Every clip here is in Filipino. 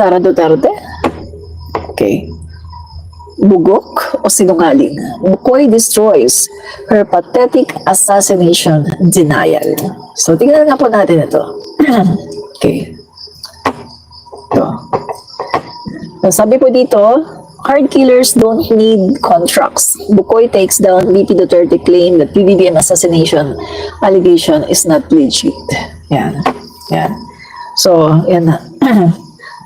Sara Duterte? Okay. Bugok o sinungaling? Bukoy destroys her pathetic assassination denial. So, tingnan nga po natin ito. Okay. Ito. Sabi po dito, hard killers don't need contracts. Bukoy takes down VP Duterte claim that PBBM assassination allegation is not legit. Yan. Yan. So, yan na.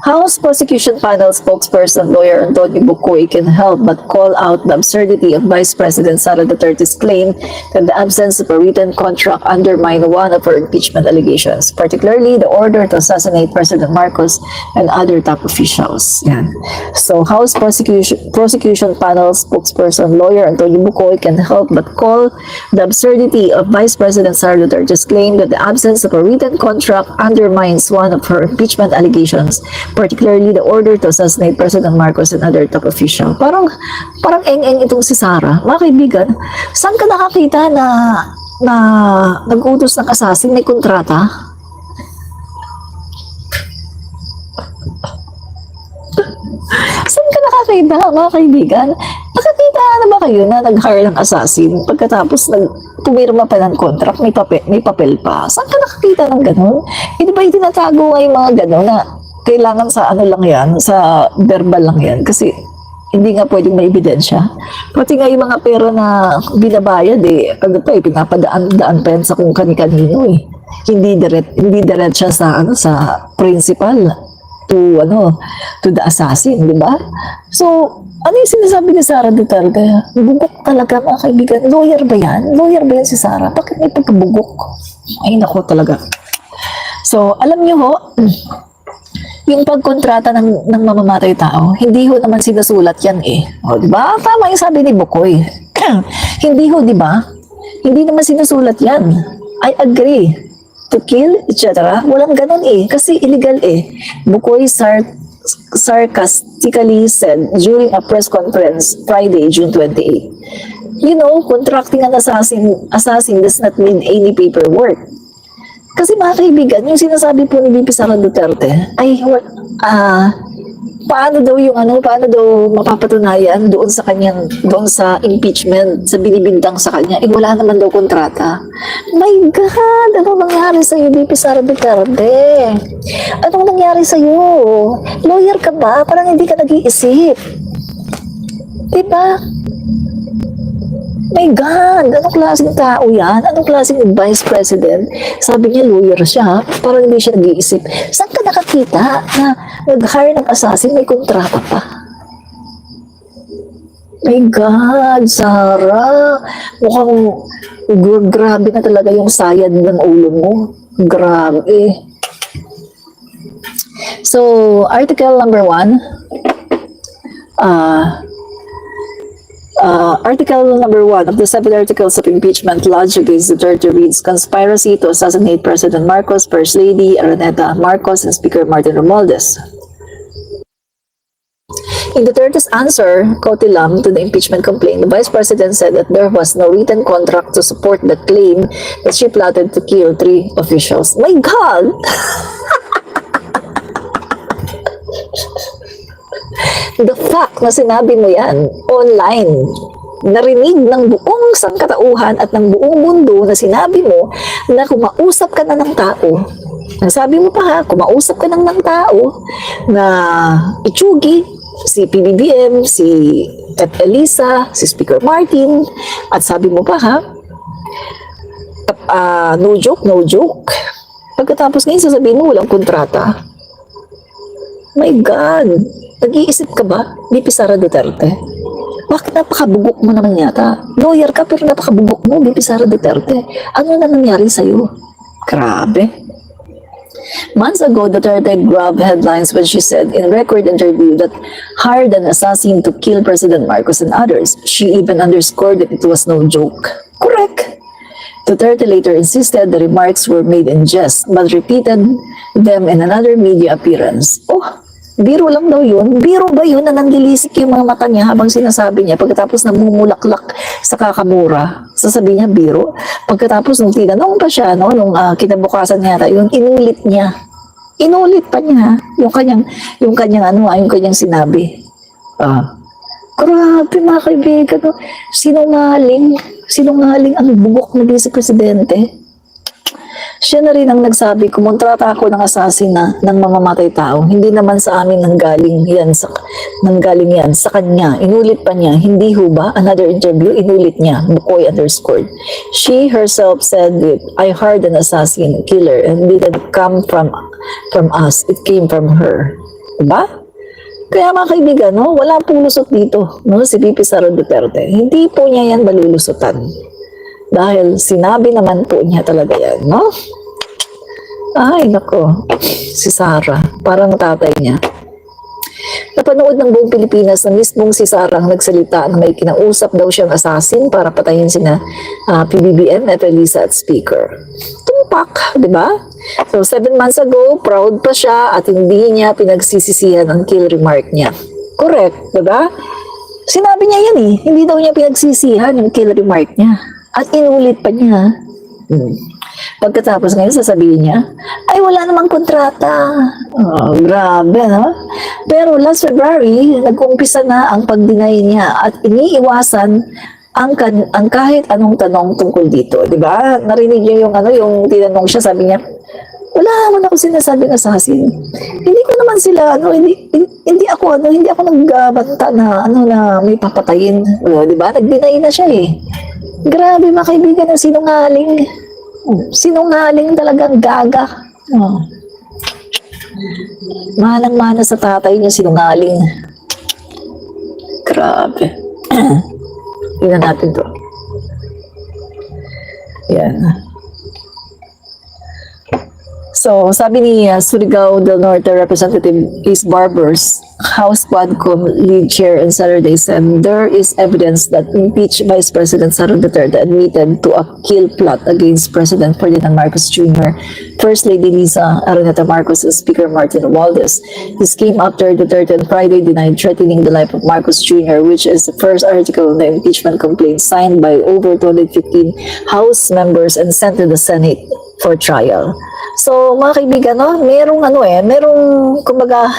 House Prosecution Panel spokesperson lawyer Antonio Bukoy can help but call out the absurdity of Vice President Sara Duterte's claim that the absence of a written contract undermined one of her impeachment allegations, particularly the order to assassinate President Marcos and other top officials. Yan. So, House Prosecution Panel spokesperson lawyer Antonio Bukoy can help but call the absurdity of Vice President Sara Duterte's claim that the absence of a written contract undermines one of her impeachment allegations, particularly the order to assassinate President Marcos and other top officials. Parang eng-eng itong si Sara. Mga kaibigan, saan ka nakakita na nag-utos ng assassin may kontrata? Saan ka nakakita, mga kaibigan? Nakakita na ba kayo na nag-hire ng assassin pagkatapos pumirma pa ng contract, may papel pa? Saan ka nakakita ng ganun? Hindi ba itinatago nga yung mga ganun na kailangan sa ano lang yan, sa verbal lang yan, kasi hindi nga pwedeng may ebidensya. Pati nga yung mga pera na binabayad ano pa pinapadaan-daan pa yan sa kung kani-kanino Hindi direct siya sa sa principal to the assassin, di ba? So, ano yung sinasabi ni Sara Duterte? Bugok talaga, mga kaibigan. Lawyer ba yan? Lawyer ba yan si Sara? Bakit may pagkabugok? Ay, nako talaga. So, alam niyo ho, yung pagkontrata ng mamamatay tao, hindi ho naman sinusulat yan O, di ba? Tama yung sabi ni Bukoy. Hindi ho, di ba? Hindi naman sinusulat yan. I agree. To kill, etc. Walang ganun kasi illegal Bukoy sarcastically said during a press conference Friday, June 28. You know, contracting an assassin does not mean any paperwork. Kasi mga kaibigan, yung sinasabi po ni VP Sara Duterte ay paano daw mapapatunayan doon sa impeachment, sa binibintang sa kanya, wala naman daw kontrata. My God, anong nangyari sa iyo, VP Sara Duterte? Anong nangyari sa iyo? Lawyer ka ba? Parang hindi ka nag-iisip. Diba? My God, anong klaseng tao yan? Anong klaseng vice president? Sabi niya, lawyer siya. Parang hindi siya nag-iisip. Saan ka nakakita na nag-hire ng assassin, may kontrata pa? My God, Sara. Mukhang grabe na talaga yung sayad ng ulo mo. Grabe. So, article number 1. Article number 1 of the 7 articles of impeachment lodged against Duterte reads, conspiracy to assassinate President Marcos, First Lady Araneta Marcos, and Speaker Martin Romualdez. In Duterte's answer, Cotilam, to the impeachment complaint, the Vice President said that there was no written contract to support the claim that she plotted to kill 3 officials. My God! The fact na sinabi mo yan online, narinig ng buong sangkatauhan at ng buong mundo na sinabi mo na kumausap ka na ng tao. Sabi mo pa kumausap ka ng tao na itsugi si PBBM, si Elisa, si Speaker Martin, at sabi mo pa no joke. Pagkatapos ngayon sasabihin mo walang kontrata. My God! Nag-iisip ka ba, VP Sara Duterte? Bakit napakabugok mo naman yata? Lawyer ka pero napakabugok mo, VP Sara Duterte. Ano na nangyari sa'yo? Grabe. Months ago, Duterte grabbed headlines when she said in a record interview that hired an assassin to kill President Marcos and others. She even underscored that it was no joke. Correct. Duterte later insisted the remarks were made in jest, but repeated them in another media appearance. Biro lang daw yun. Biro ba yun na nanlilisik yung mga mata niya habang sinasabi niya pagkatapos namumulaklak sa kakamura? Sasabihin niya biro. Pagkatapos nung tinanong pa siya, nung kinabukasan niya, yung inulit niya Inulit pa niya yung kanyang sinabi. Grabe mga kaibigan, no? Sinungaling ang bugok na Vice Presidente. Siya na rin ang nagsabi, kumontrata ako ng assassin na ng mamamatay tao. Hindi naman sa amin nanggaling yan sa kanya. Inulit pa niya, hindi ho ba? Another interview, inulit niya, Bukoy underscored. She herself said it, I heard an assassin, killer, and it didn't come from us. It came from her. Diba? Kaya mga kaibigan, no, wala pong lusot dito, no, si Pipi Sara Duterte. Hindi po niya yan malulusutan. Dahil sinabi naman po niya talaga yan, no? Ay, nako. Si Sara, parang tatay niya. Napanood ng buong Pilipinas na mismong si Sara ang nagsalita na may kinausap daw siyang assassin para patayin sina PBBM, Elisa at Speaker. Tumpak, di ba? So, 7 months ago, proud pa siya at hindi niya pinagsisisihan ang kill remark niya. Correct, di ba? Sinabi niya yan eh. Hindi daw niya pinagsisihan yung kill remark niya. At inulit pa niya. Pagkatapos ngayon, sasabihin niya, ay wala namang kontrata. Oh, grabe, no? Pero last February, nag-umpisa na ang pag-deny niya at iniiwasan ang kahit anong tanong tungkol dito. Di ba? Narinig niyo yung tinanong siya, sabi niya, wala naman ako sinasabing assassin. Hindi ko naman sila, hindi ako nagbabanta na, na may papatayin. Di ba? Nag-deny na siya eh. Grabe mga kaibigan ng sinungaling. Sinungaling talagang gaga. Manang-mana sa tatay niya sinungaling. Grabe. Tingnan natin to. Yan. So, sabi ni Surigao del Norte Representative Ace Barbers, House Quadcom lead chair on Saturday said there is evidence that impeached Vice President Sara Duterte admitted to a kill plot against President Ferdinand Marcos Jr., First Lady Lisa Araneta Marcos, and Speaker Martin Romualdez. This came after Duterte on Friday denied threatening the life of Marcos Jr., which is the first article in the impeachment complaint signed by over 215 House members and sent to the Senate for trial. So, mga kaibigan, no, merong, kumbaga,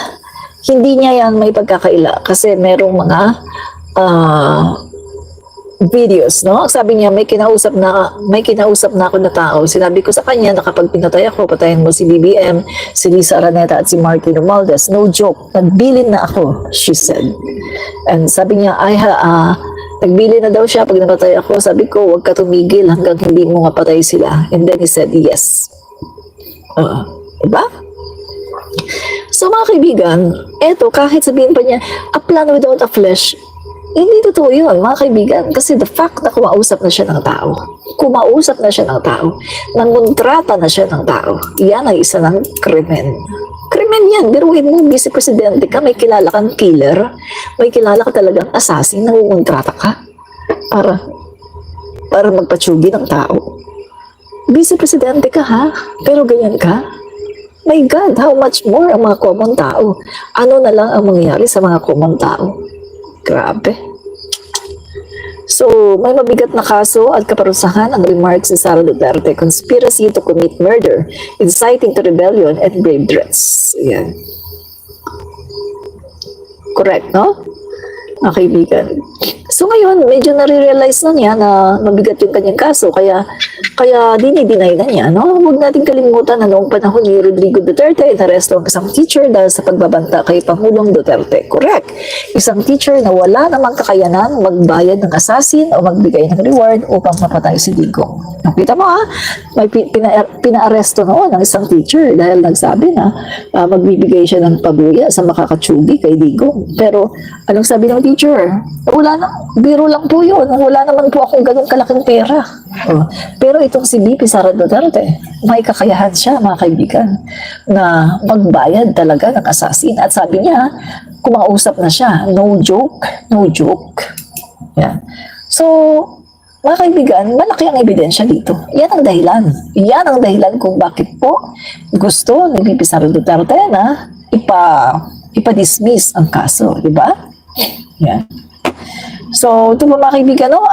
hindi niya yan may pagkakaila kasi merong mga videos, no? Sabi niya, may kinausap na ako na tao. Sinabi ko sa kanya na kapag pinatay ako, patayin mo si BBM, si Lisa Araneta at si Martin Romualdez. No joke, nagbilin na ako, she said. And sabi niya, nagbili na daw siya pag napatay ako. Sabi ko, huwag ka tumigil hanggang hindi mo mapatay sila. And then he said, yes. Diba? So mga kaibigan, eto, kahit sabihin pa niya, a plan without a flesh, hindi totoo yun, mga kaibigan. Kasi the fact na kumausap na siya ng tao, nangontrata na siya ng tao, yan ay isa ng krimen. Krimen yan. Biruin mo, Vice Presidente ka, may kilala kang killer, may kilala ka talagang assassin, nangungontrata ka para magpatsugi ng tao. Vice Presidente ka ha, pero ganyan ka? My God, how much more ang mga common tao? Ano na lang ang mangyayari sa mga common tao? Grabe. So, may mabigat na kaso at kaparusahan ang remarks ni Sara Duterte, conspiracy to commit murder, inciting to rebellion and brave threats. Yan. Correct, no? Mga kaibigan. So ngayon, medyo nare-realize na niya na mabigat yung kanyang kaso, kaya dinideny na niya, no? Huwag natin kalimutan na noong panahon ni Rodrigo Duterte, inaresto ang isang teacher dahil sa pagbabanta kay Pangulong Duterte. Correct. Isang teacher na wala namang kakayanan magbayad ng assassin o magbigay ng reward upang mapatay si Digong. Nakita mo ha, may pinaaresto noon ng isang teacher dahil nagsabi na magbibigay siya ng pabuya sa makakatsugi kay Digong. Pero anong sabi ng teacher? Wala na, biro lang po yun. Wala naman po akong ganun kalaking pera. Pero itong si VP Sara Duterte, may kakayahan siya, mga kaibigan, na magbayad talaga ng assassin. At sabi niya, kumausap na siya. No joke, no joke. Yan. So, mga kaibigan, malaki ang ebidensya dito. Yan ang dahilan. Yan ang dahilan kung bakit po gusto ni VP Sara Duterte na ipa-dismiss ang kaso. Diba? Yan. So, ito po mga kaibigan, no?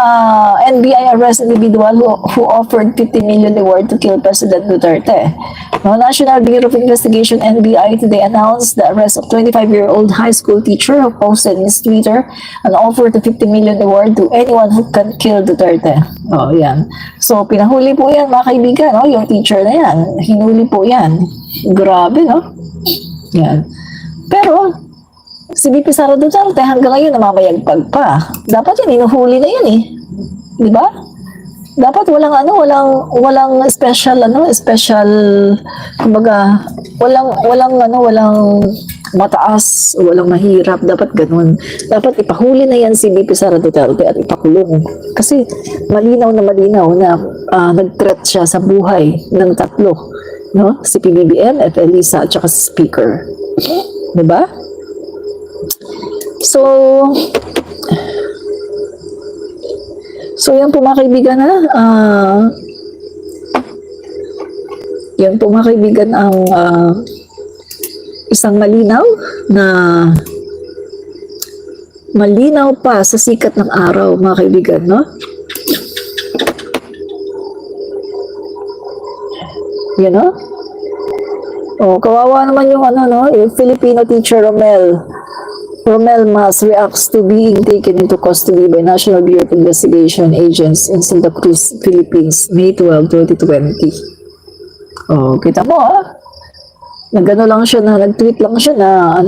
NBI arrest individual who offered 50 million reward to kill President Duterte. No, National Bureau of Investigation, NBI, today announced the arrest of 25-year-old high school teacher who posted in his Twitter an offer to 50 million reward to anyone who can kill Duterte. Oh, yan. So, pinahuli po yan mga kaibigan, no? Yung teacher na yan. Hinuli po yan. Grabe, no? Yan. Pero, si VP Sara Duterte hanggang ngayon namamayagpag pa. Dapat yan, inuhuli na yan eh. Di ba? Dapat walang special, kumbaga, walang mataas, walang mahirap. Dapat ganun. Dapat ipahuli na yan si VP Sara Duterte at ipakulong. Kasi malinaw na nag-threat siya sa buhay ng tatlo. No? Si PBBM, F. Elisa, at saka si Speaker. Di ba? So yan po mga kaibigan yan po mga kaibigan ang isang malinaw pa sa sikat ng araw mga kaibigan, no? Yan, no? Oh, kawawa naman yung yung Filipino teacher Romel Mas reacts to being taken into custody by National Bureau of Investigation agents in Santa Cruz, Philippines, May 12, 2020. Oh, kita mo nag-tweet lang siya na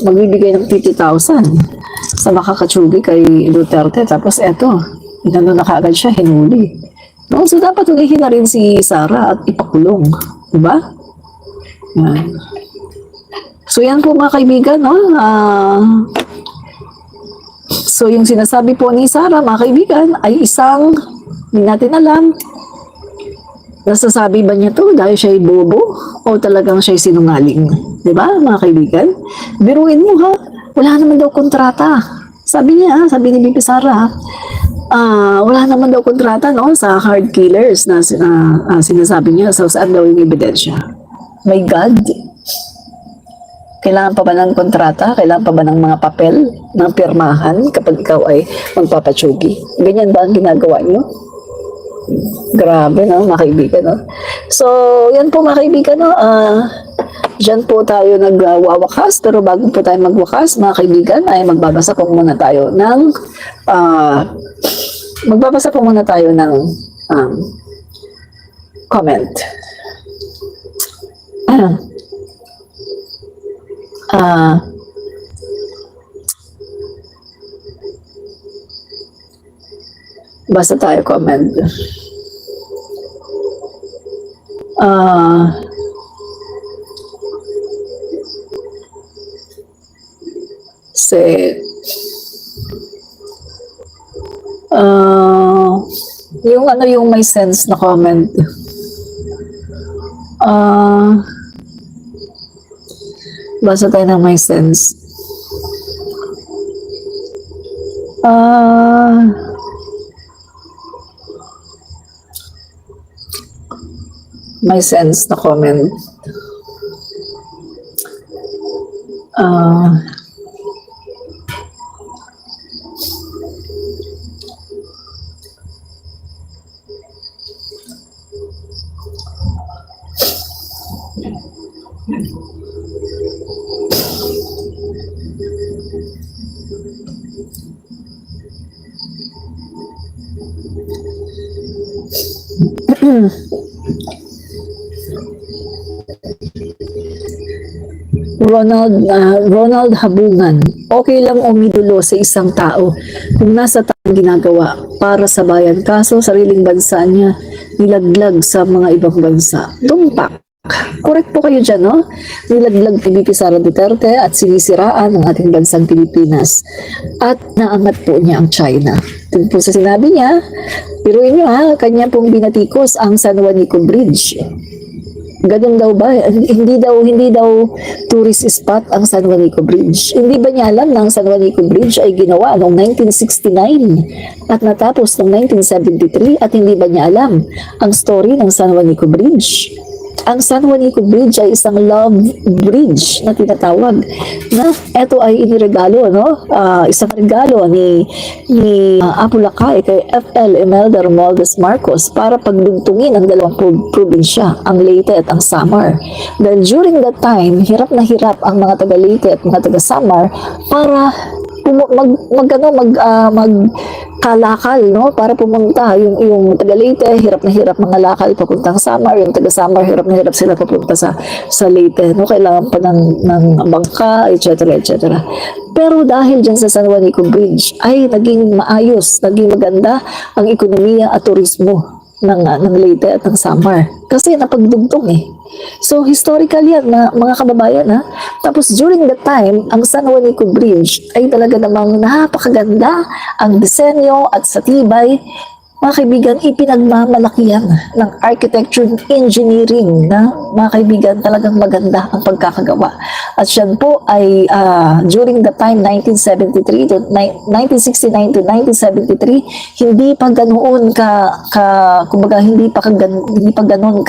magbibigay ng 50,000 sa makakatsugi kay Duterte. Tapos eto, na kaagad siya, hinuli. No, so dapat ulihin na rin si Sara at ipakulong. Diba? Yan. So yan po mga kaibigan, no? So yung sinasabi po ni Sara, mga kaibigan, ay hindi natin alam, nasasabi ba niya to dahil siya'y bobo o talagang siya'y sinungaling? Diba mga kaibigan? Biruin mo ha, wala naman daw kontrata. Sabi ni Bibi Sara, wala naman daw kontrata sa hard killers na sinasabi niya. So saan daw yung ebidensya? My God! Kailangan pa ba ng kontrata? Kailangan pa ba ng mga papel, ng pirmahan kapag ikaw ay magpapatsugi? Ganyan ba ang ginagawa niyo? Grabe, no, mga kaibigan, no? So, yan po mga kaibigan, no? Diyan po tayo nagwawakas, pero bago po tayo magwakas, mga kaibigan, ay magbabasa po muna tayo ng comment. Basta tayo comment. Yung may sense na comment. Basta tayo ng may sense. May sense na comment. Ronald Habungan, okay lang umidulo sa isang tao kung nasa taong ginagawa para sa bayan, kaso sariling bansa niya nilaglag sa mga ibang bansa. Tumpak. Correct po kayo dyan, no? Nilaglag ni VP Sara Duterte at sinisiraan ang ating bansang Pilipinas. At naangat po niya ang China. Ito po sa sinabi niya, piruin niyo kanya pong binatikos ang San Juanico Bridge. Ganun daw ba? Hindi daw tourist spot ang San Juanico Bridge. Hindi ba niya alam na ang San Juanico Bridge ay ginawa noong 1969 at natapos noong 1973 at hindi ba niya alam ang story ng San Juanico Bridge? ang San Juanico Bridge ay isang love bridge na tinatawag na ito ay iniregalo, no? Isang regalo ni Apu Lakay kay FL Imelda Romualdez Marcos para pagdugtungin ang dalawang probinsya, ang Leyte at ang Samar. Dahil during that time, hirap na hirap ang mga taga Leyte at mga taga Samar para magkalakal, no, para pumunta yung taga Leyte, hirap na hirap mga lakal papuntang Samar, yung taga Samar hirap na hirap sila papunta sa Leyte, no, kailangan pa ng bangka, etc. Pero dahil dyan sa San Juanico Bridge ay naging maayos, naging maganda ang ekonomiya at turismo ng Leyte at ng Samar kasi napagdugtong eh. So, historical yan, mga kababayan, ha? Tapos, during that time, ang San Juanico Bridge ay talaga namang napakaganda ang disenyo at sa tibay. Mga kaibigan, ipinagmamalaki yan ng architecture and engineering na, mga kaibigan, talagang maganda ang pagkakagawa. At yan po ay during the time 1969 to 1973, hindi pa ganoon kumbaga hindi pa ganoon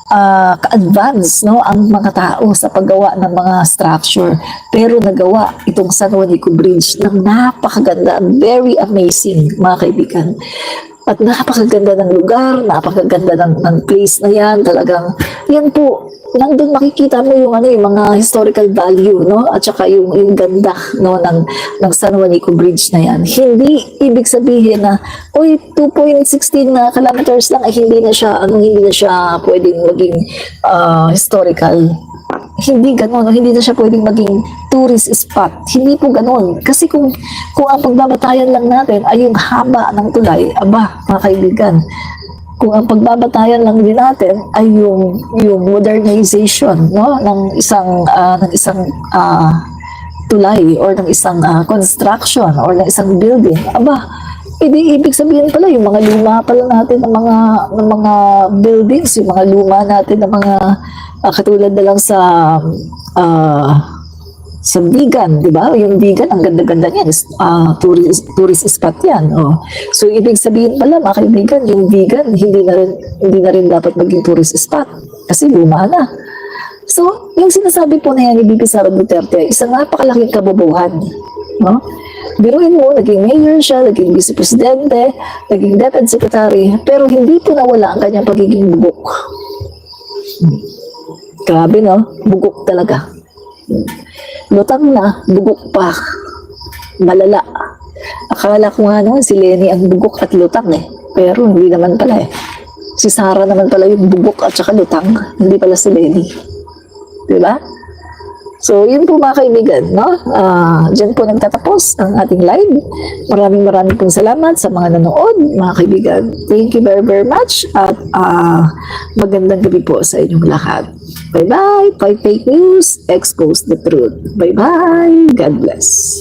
ka-advance, no, ang mga tao sa paggawa ng mga structure. Pero nagawa itong San Juanico Bridge ng napakaganda, very amazing, mga kaibigan. At napakaganda ng lugar, napakaganda ng place na yan, talagang, yan po, nandun makikita mo yung mga historical value, no, at saka yung ganda, no, ng San Juanico Bridge na yan. Hindi ibig sabihin na 2.16 na kilometers lang ay hindi na siya pwedeng maging historical. Hindi gano'n, hindi na siya pwedeng maging tourist spot. Hindi po gano'n. Kasi kung ang pagbabatayan lang natin ay yung haba ng tulay, aba, mga kaibigan, kung ang pagbabatayan lang din natin ay yung modernization, no, ng isang tulay or ng isang construction or ng isang building, aba, ibig sabihin pala yung mga luma pala natin ng mga buildings, yung mga luma natin ng mga katulad na lang sa Bigan, di ba? Yung Bigan, ang ganda-ganda niyan, tourist spot yan. Oh. So, ibig sabihin pala, mga kaibigan, yung Bigan, hindi na rin dapat maging tourist spot kasi luma na. So, yung sinasabi po na yan ni BP Sara Duterte, isang napakalaking kabobohan. No? Biruin mo, naging mayor siya, naging vice-presidente, naging deputy secretary, pero hindi po nawala ang kanyang pagiging bugok. Grabe, no? Bugok talaga. Lutang na, bugok pa. Malala. Akala ko nga naman si Lenny ang bugok at lutang eh. Pero hindi naman pala eh. Si Sara naman pala yung bugok at saka lutang. Hindi pala si Lenny. Diba? So, yun po mga kaibigan, no? Diyan po nagtatapos ang ating live. Maraming pong salamat sa mga nanood, mga kaibigan. Thank you very, very much at magandang gabi po sa inyong lahat. Bye-bye! Fight fake news, expose the truth. Bye-bye! God bless!